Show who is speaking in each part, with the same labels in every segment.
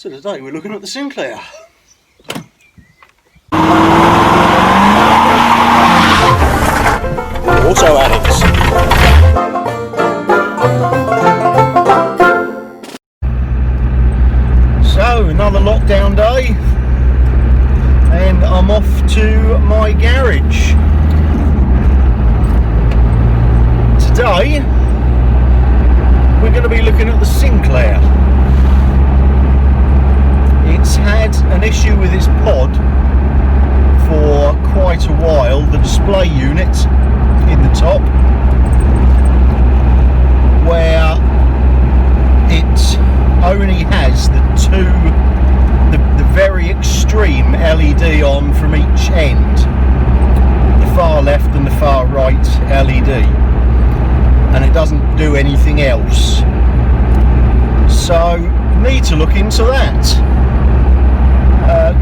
Speaker 1: So today we're looking at the Sinclair. Auto addicts. So another lockdown day, and I'm off to my garage. Today we're going to be looking at the Sinclair. It's had an issue with its pod for quite a while, the display unit in the top, where it only has the very extreme LED on from each end, the far left and the far right LED, and it doesn't do anything else. So need to look into that.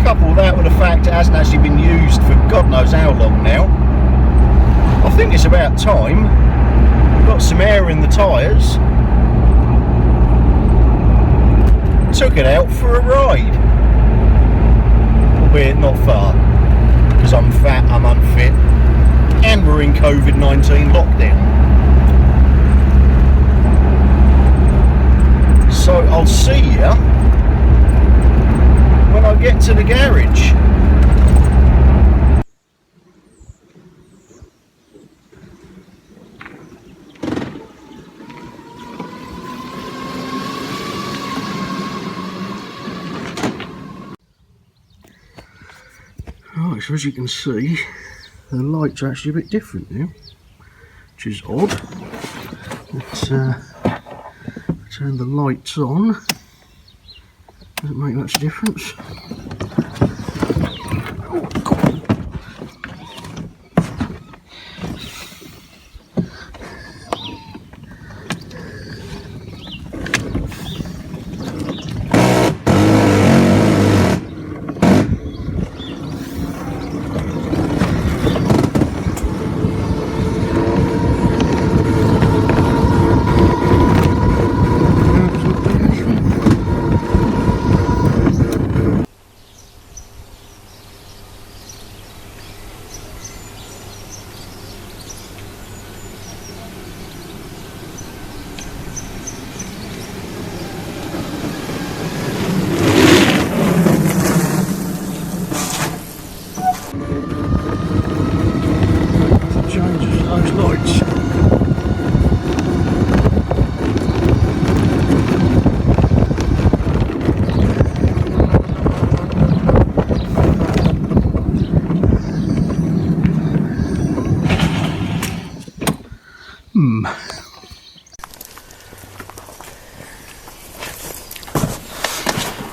Speaker 1: Couple that with the fact it hasn't actually been used for God knows how long now. I think it's about time. We've got some air in the tyres. Took it out for a ride, albeit not far, because I'm fat, I'm unfit, and we're in COVID-19 lockdown. So I'll see you when I get to the garage. Right, so as you can see, the lights are actually a bit different now, which is odd. Let's turn the lights on. Doesn't make much difference. Oh, God.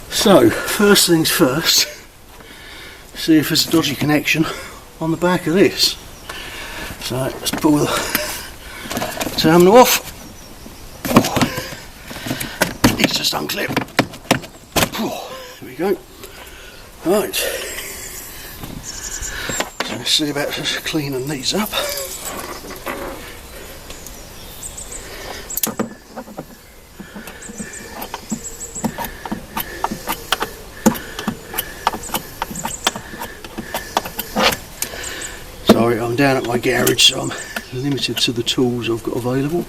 Speaker 1: So, first things first, see if there's a dodgy connection on the back of this. So, let's pull the terminal off. Needs to just unclip. There we go. Right. So, let's see about just cleaning these up. Sorry, I'm down at my garage, so I'm limited to the tools I've got available.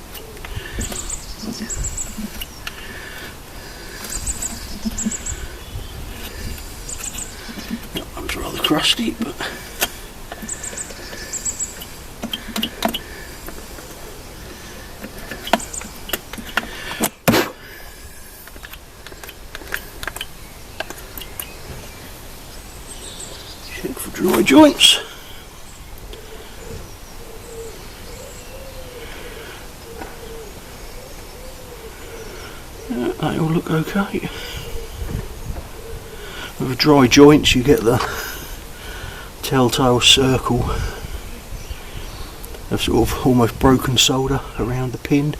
Speaker 1: That one's rather crusty, but check for dry joints. They all look okay. With the dry joints you get the telltale circle of sort of almost broken solder around the pin.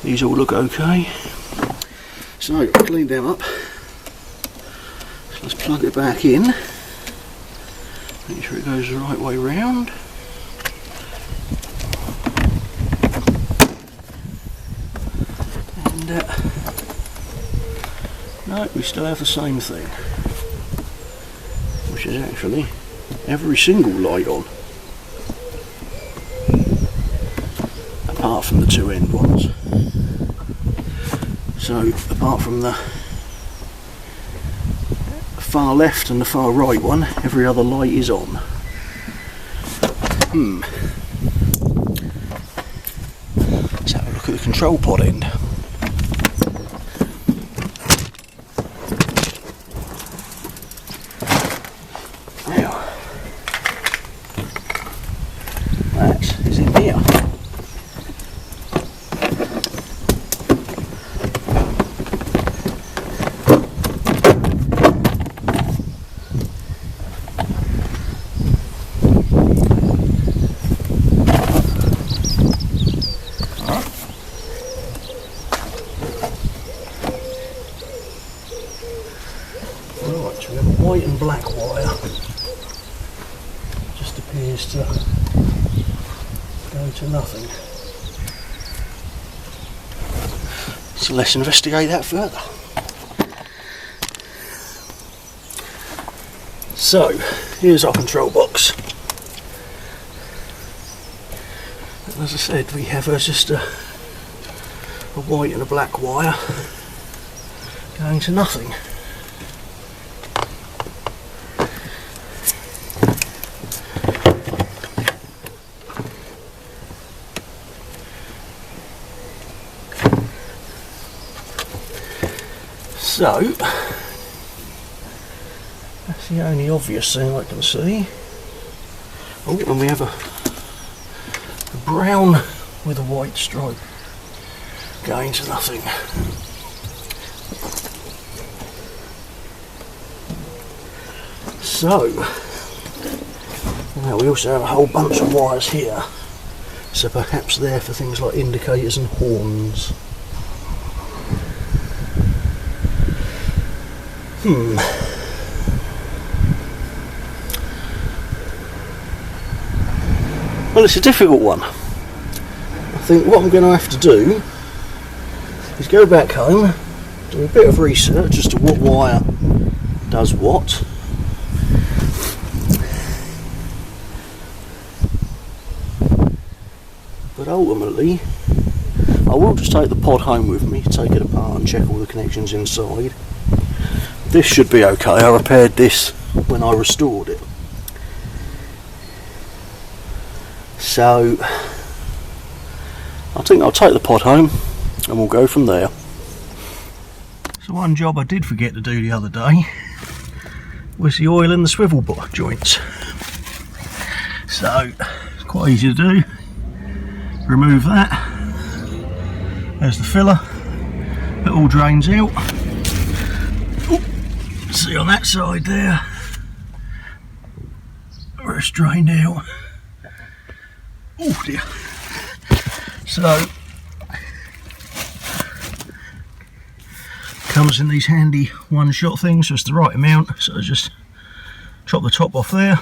Speaker 1: These all look okay. So I've cleaned them up. So let's plug it back in. Make sure it goes the right way round. And No, we still have the same thing, which is actually every single light on, apart from the two end ones. So apart from the far left and the far right one, every other light is on. Let's have a look at the control pod end. Now, that is in here. Right, we have a white and black wire. Just appears to go to nothing. So let's investigate that further. So, here's our control box. And as I said, we have just a white and a black wire going to nothing. So, that's the only obvious thing I can see. Oh, and we have a brown with a white stripe going to nothing. So, now we also have a whole bunch of wires here, so perhaps they're for things like indicators and horns. Well, it's a difficult one. I think what I'm going to have to do is go back home, do a bit of research as to what wire does what. But ultimately, I will just take the pod home with me, take it apart and check all the connections inside. This should be okay. I repaired this when I restored it. So I think I'll take the pod home and we'll go from there. So one job I did forget to do the other day was the oil in the swivel joints. So it's quite easy to do. Remove that. There's the filler. It all drains out. See on that side there where it's drained out. Oh dear. So comes in these handy one-shot things, so it's the right amount. So just chop the top off there,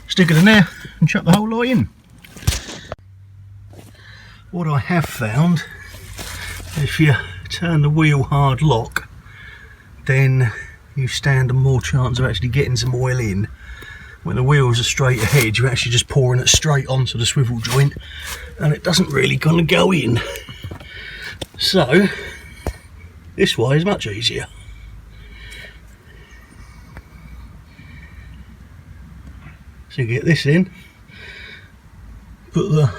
Speaker 1: stick it in there and chuck the whole lot in. What I have found, if you turn the wheel hard lock, then you stand a more chance of actually getting some oil in. When the wheels are straight ahead, you're actually just pouring it straight onto the swivel joint and it doesn't really kind of go in. So this way is much easier. So you get this in, put the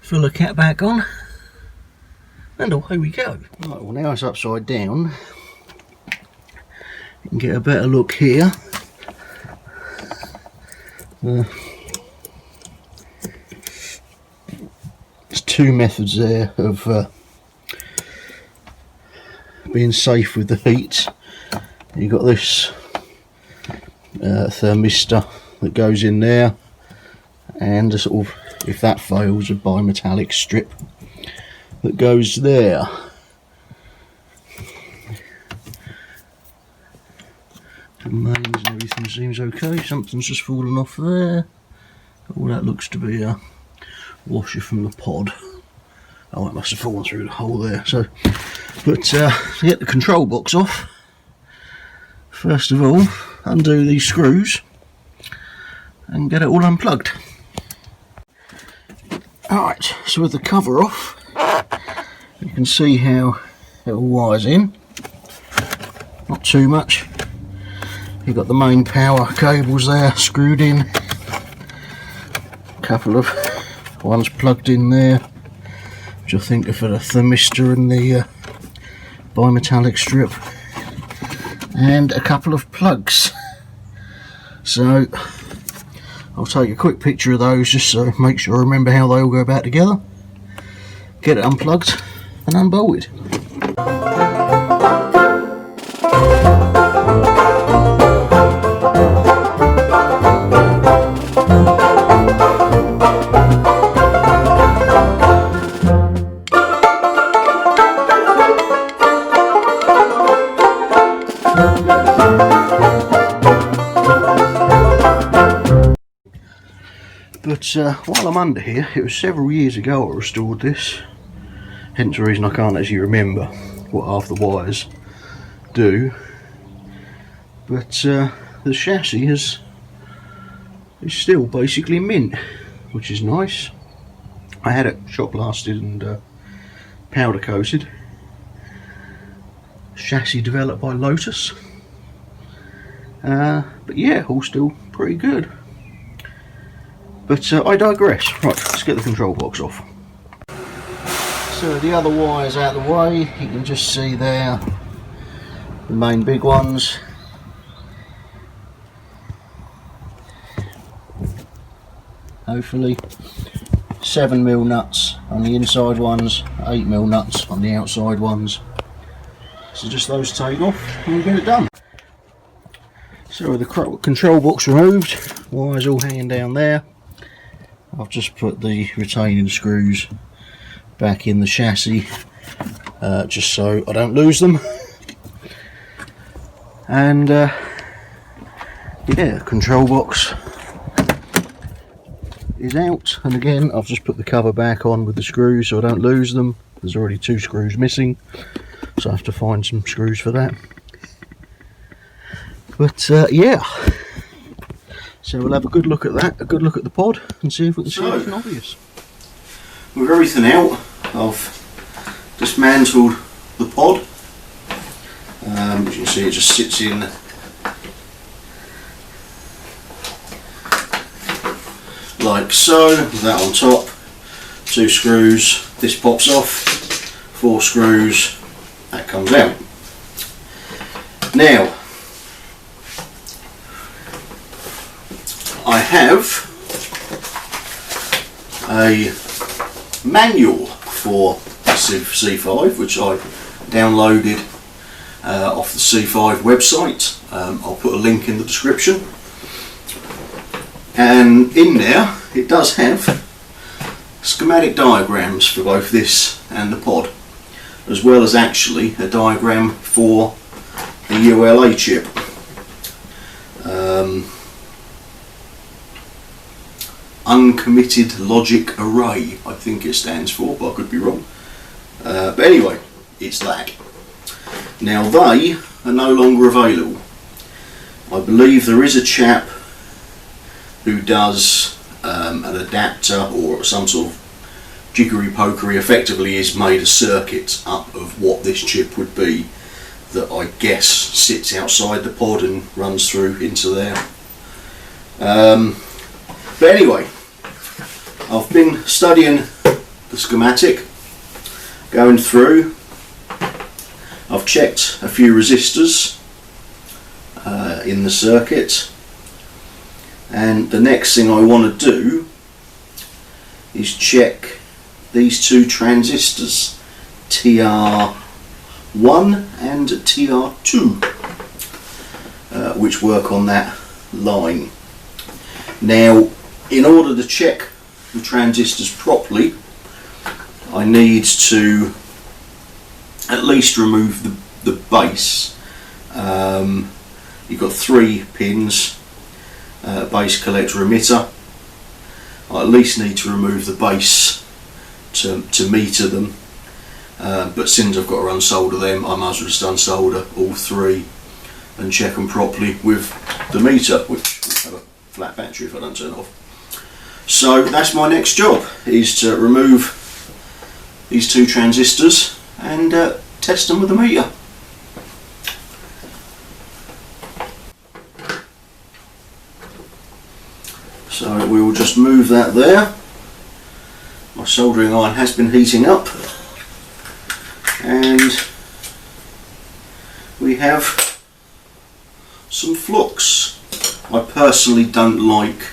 Speaker 1: filler cap back on, and away we go. Right, well now it's upside down. You can get a better look here. There's two methods there of being safe with the heat. You've got this thermistor that goes in there, and a sort of, if that fails, a bimetallic strip that goes there. The mains and everything seems okay. Something's just fallen off there. All that looks to be a washer from the pod. Oh, it must have fallen through the hole there. So, but to get the control box off, first of all, undo these screws and get it all unplugged. Alright, so with the cover off, you can see how it all wires in. Not too much. You've got the main power cables there screwed in. A couple of ones plugged in there, which I think are for the thermistor and the bimetallic strip. And a couple of plugs. So I'll take a quick picture of those just so make sure I remember how they all go back together. Get it unplugged and unbolted. But while I'm under here, it was several years ago I restored this, hence the reason I can't actually remember what half the wires do. But the chassis is still basically mint, which is nice. I had it shot blasted and powder coated. Chassis developed by Lotus. But yeah, all still pretty good. But I digress. Right, let's get the control box off. So the other wires out of the way, you can just see there the main big ones. Hopefully 7mm nuts on the inside ones, 8mm nuts on the outside ones. So just those take off and we get it done. So with the control box removed, wires all hanging down there, I've just put the retaining screws back in the chassis just so I don't lose them. And yeah, control box is out, and again I've just put the cover back on with the screws so I don't lose them. There's already 2 screws missing, so I have to find some screws for that. But yeah, so we'll have a good look at that, a good look at the pod, and see if we can see anything obvious. With everything out, I've dismantled the pod. As you can see, it just sits in like so, with that on top. 2 screws, this pops off, 4 screws, that comes out. Now, I have a manual for the C5, which I downloaded off the C5 website. I'll put a link in the description. And in there, it does have schematic diagrams for both this and the pod, as well as actually a diagram for the ULA chip. Uncommitted Logic Array, I think it stands for, but I could be wrong. But anyway, it's that. Now they are no longer available. I believe there is a chap who does an adapter or some sort of jiggery pokery, effectively is made a circuit up of what this chip would be, that I guess sits outside the pod and runs through into there. But anyway, I've been studying the schematic, going through. I've checked a few resistors in the circuit, and the next thing I want to do is check these 2 transistors, TR1 and TR2, which work on that line. Now, in order to check the transistors properly, I need to at least remove the base. You've got 3 pins, base, collector, emitter. I at least need to remove the base to meter them, but since I've got to unsolder them, I might as well just unsolder all three and check them properly with the meter, which will have a flat battery if I don't turn it off. So that's my next job, is to remove these two transistors and test them with the meter. So we will just move that there. My soldering iron has been heating up, and we have some flux. I personally don't like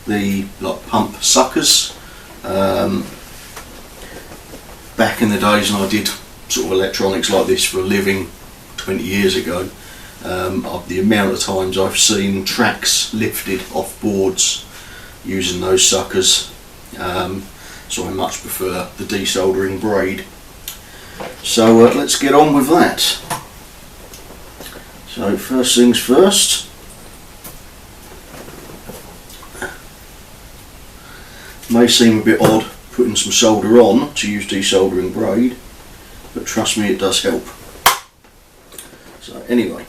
Speaker 1: the pump suckers. Back in the days when I did sort of electronics like this for a living 20 years ago, the amount of times I've seen tracks lifted off boards using those suckers, so I much prefer the desoldering braid. So let's get on with that. So first things first, may seem a bit odd putting some solder on to use desoldering braid, but trust me, it does help. So anyway,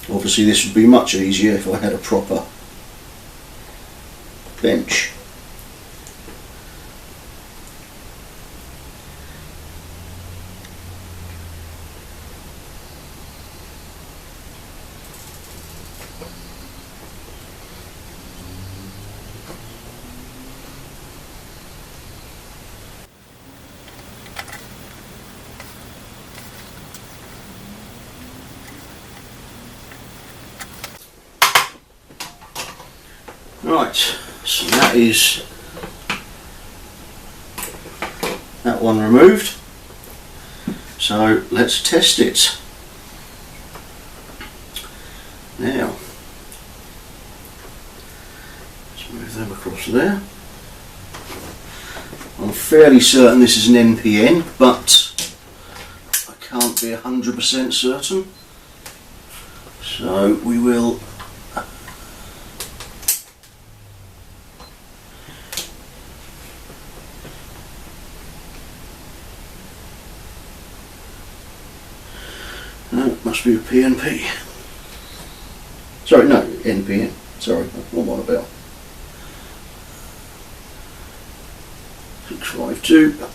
Speaker 1: obviously this would be much easier if I had a proper bench. Right, so that is that one removed. So let's test it. Now, let's move them across there. I'm fairly certain this is an NPN, but I can't be 100% certain. So we will must be a PNP. Sorry, no, NPN. Sorry, what am I on about? 652.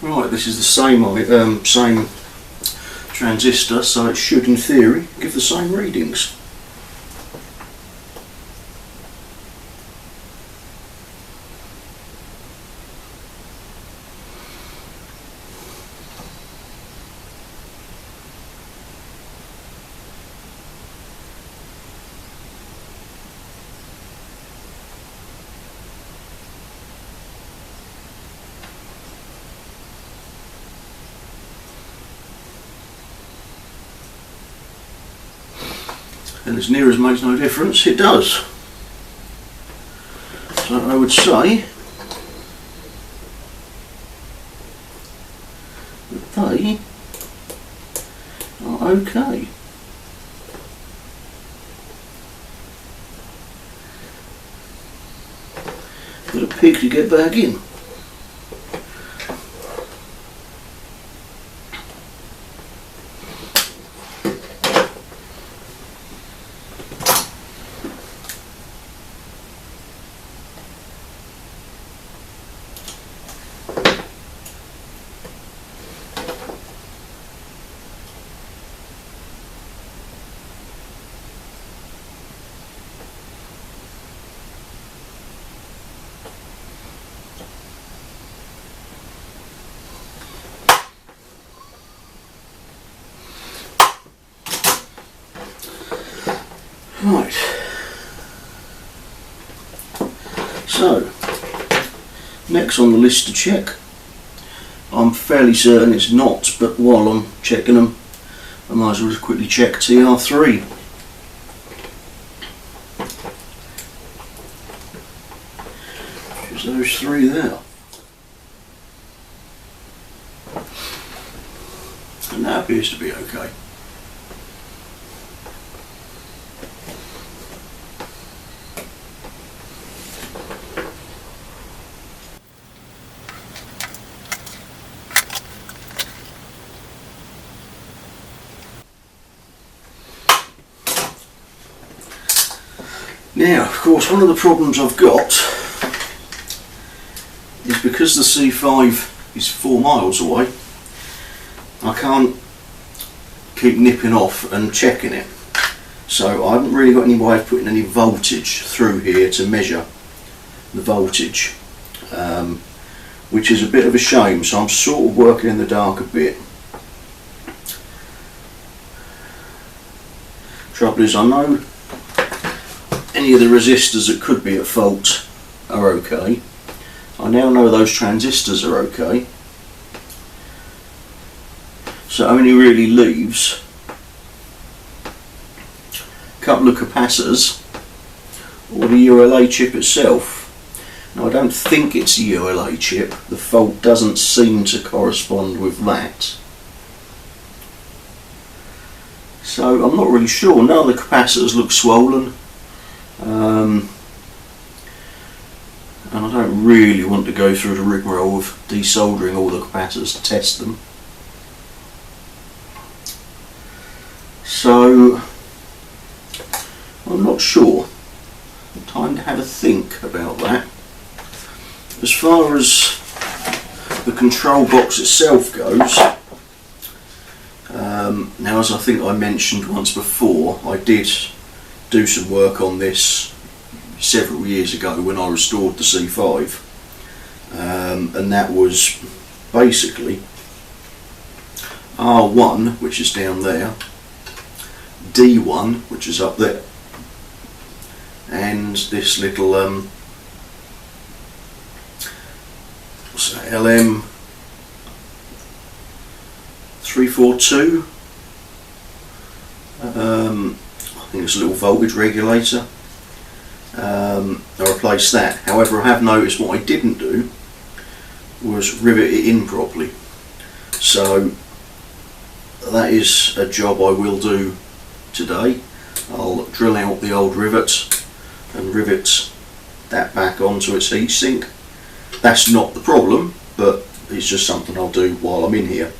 Speaker 1: Right, this is the same transistor, so it should, in theory, give the same readings. And as near as makes no difference, it does. So I would say that they are okay. Got a pig to get back in. Right, so next on the list to check, I'm fairly certain it's not, but while I'm checking them I might as well just quickly check TR3. There's those three there, and that appears to be okay. Now, of course, one of the problems I've got is because the C5 is 4 miles away, I can't keep nipping off and checking it. So I haven't really got any way of putting any voltage through here to measure the voltage, which is a bit of a shame, so I'm sort of working in the dark a bit. Trouble is, I know any of the resistors that could be at fault are okay. I now know those transistors are okay. So it only really leaves a couple of capacitors or the ULA chip itself. Now I don't think it's a ULA chip, the fault doesn't seem to correspond with that. So I'm not really sure. None of the capacitors look swollen. And I don't really want to go through the rigmarole of desoldering all the capacitors to test them. So I'm not sure. Time to have a think about that. As far as the control box itself goes, now as I think I mentioned once before, I did do some work on this several years ago when I restored the C5, and that was basically R1, which is down there, D1, which is up there, and this little what's that, LM 342, I think it's a little voltage regulator. I replaced that. However, I have noticed what I didn't do was rivet it in properly, so that is a job I will do today. I'll drill out the old rivet and rivet that back onto its heatsink. That's not the problem, but it's just something I'll do while I'm in here.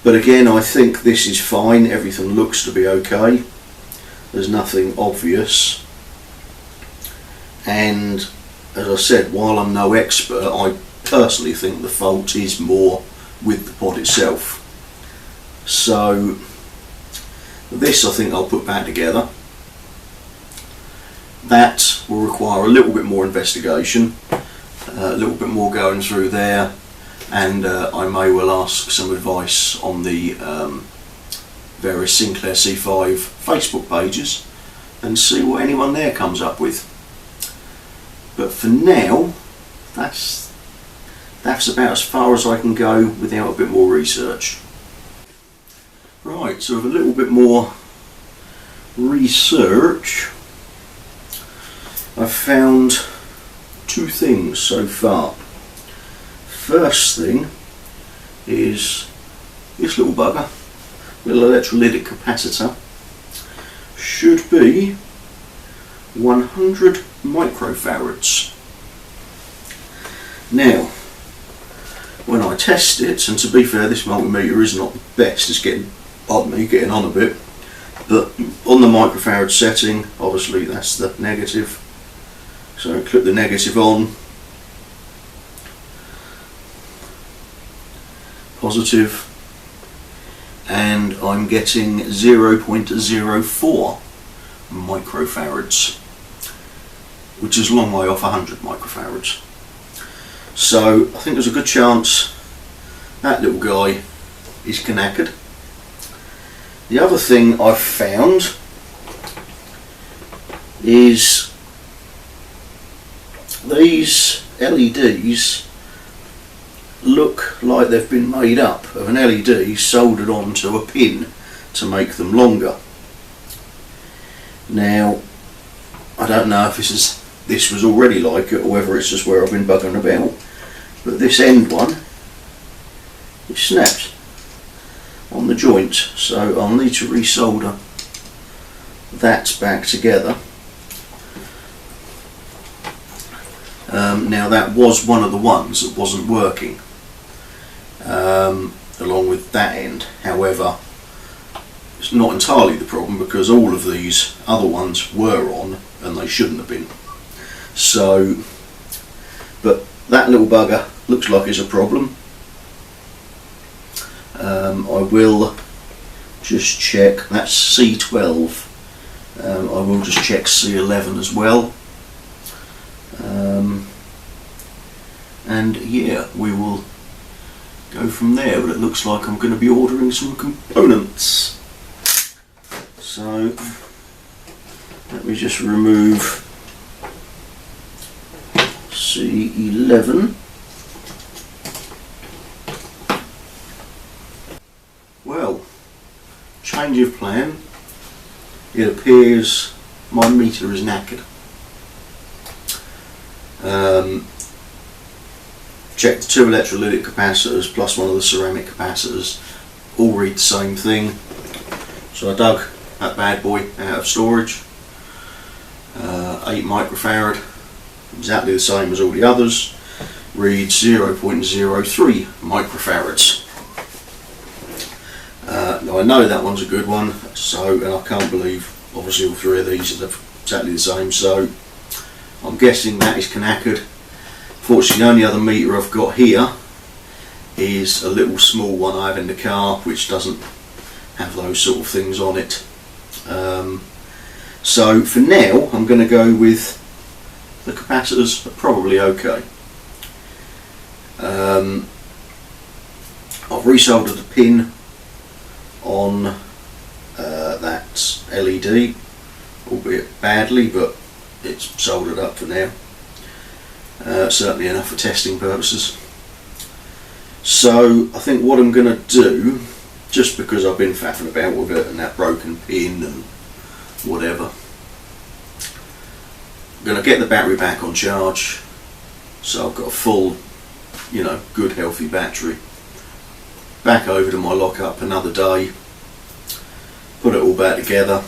Speaker 1: But again, I think this is fine. Everything looks to be okay. There's nothing obvious, and as I said, while I'm no expert, I personally think the fault is more with the pod itself. So this I think I'll put back together. That will require a little bit more investigation, a little bit more going through there, and I may well ask some advice on the various Sinclair C5 Facebook pages and see what anyone there comes up with. But for now, that's about as far as I can go without a bit more research. Right, so with a little bit more research, I've found two things so far. First thing is this little bugger. little electrolytic capacitor should be 100 microfarads. Now, when I test it, and to be fair, this multimeter is not the best, it's getting on a bit, but on the microfarad setting, obviously that's the negative, so clip the negative on, positive, and I'm getting 0.04 microfarads, which is a long way off 100 microfarads. So I think there's a good chance that little guy is knackered. The other thing I've found is these LEDs look like they've been made up of an LED soldered onto a pin to make them longer. Now, I don't know if this was already like it or whether it's just where I've been bugging about, but this end one is snapped on the joint, so I'll need to resolder that back together. Now that was one of the ones that wasn't working, along with that end. However, it's not entirely the problem, because all of these other ones were on and they shouldn't have been. So, but that little bugger looks like it's a problem. I will just check, that's C12, I will just check C11 as well, and yeah, we will go from there. But it looks like I'm going to be ordering some components, so let me just remove C11. Well, change of plan. It appears my meter is knackered. Checked the two electrolytic capacitors plus one of the ceramic capacitors, all read the same thing. So I dug that bad boy out of storage. 8 microfarad, exactly the same as all the others, reads 0.03 microfarads. Now I know that one's a good one, so, and I can't believe obviously all three of these are exactly the same, so I'm guessing that is knackered. Fortunately, the only other meter I've got here is a little small one I have in the car, which doesn't have those sort of things on it. So for now, I'm going to go with the capacitors are probably okay. I've resoldered the pin on that LED, albeit badly, but it's soldered up for now. Certainly enough for testing purposes. So I think what I'm going to do, just because I've been faffing about with it and that broken pin and whatever, I'm going to get the battery back on charge, so I've got a full, you know, good healthy battery. Back over to my lockup another day, put it all back together,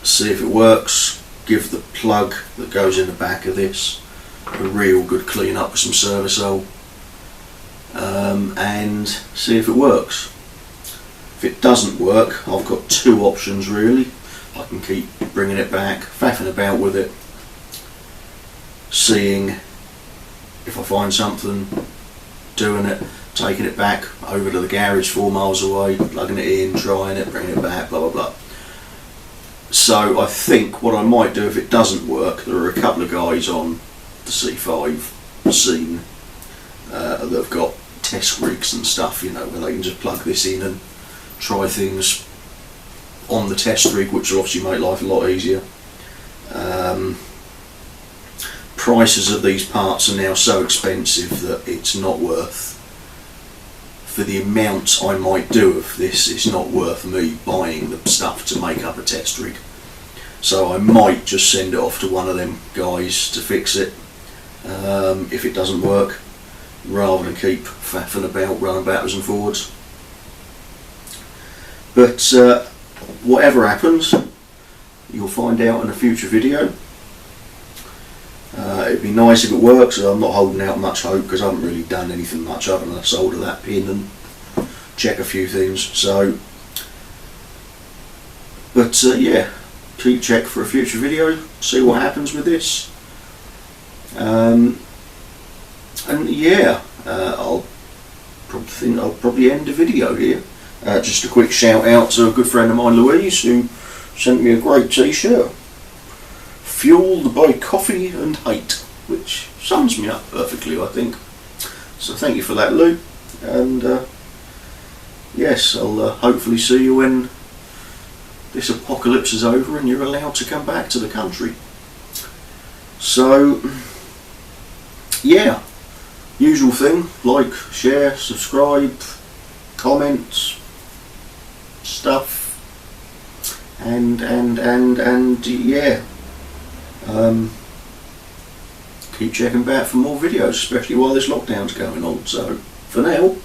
Speaker 1: see if it works, give the plug that goes in the back of this a real good clean up with some service oil, and see if it works. If it doesn't work, I've got two options really. I can keep bringing it back, faffing about with it, seeing if I find something, doing it, taking it back over to the garage 4 miles away, plugging it in, trying it, bringing it back, blah blah blah. So I think what I might do if it doesn't work, there are a couple of guys on the C5 scene that have got test rigs and stuff, you know, where they can just plug this in and try things on the test rig, which will obviously make life a lot easier. Prices of these parts are now so expensive that it's not worth, for the amount I might do of this, it's not worth me buying the stuff to make up a test rig. So I might just send it off to one of them guys to fix it if it doesn't work, rather than keep faffing about, running backwards and forwards. But whatever happens, you'll find out in a future video. It'd be nice if it works. So I'm not holding out much hope because I haven't really done anything much other than solder that pin and check a few things. So, but yeah, keep check for a future video. See what happens with this. And yeah, I'll probably end the video here. Just a quick shout out to a good friend of mine, Louise, who sent me a great t-shirt, fueled by coffee and hate, which sums me up perfectly, I think. So thank you for that, Lou, and yes, I'll hopefully see you when this apocalypse is over and you're allowed to come back to the country. So yeah, usual thing, like, share, subscribe, comment, stuff, and yeah, keep checking back for more videos, especially while this lockdown's going on. So for now,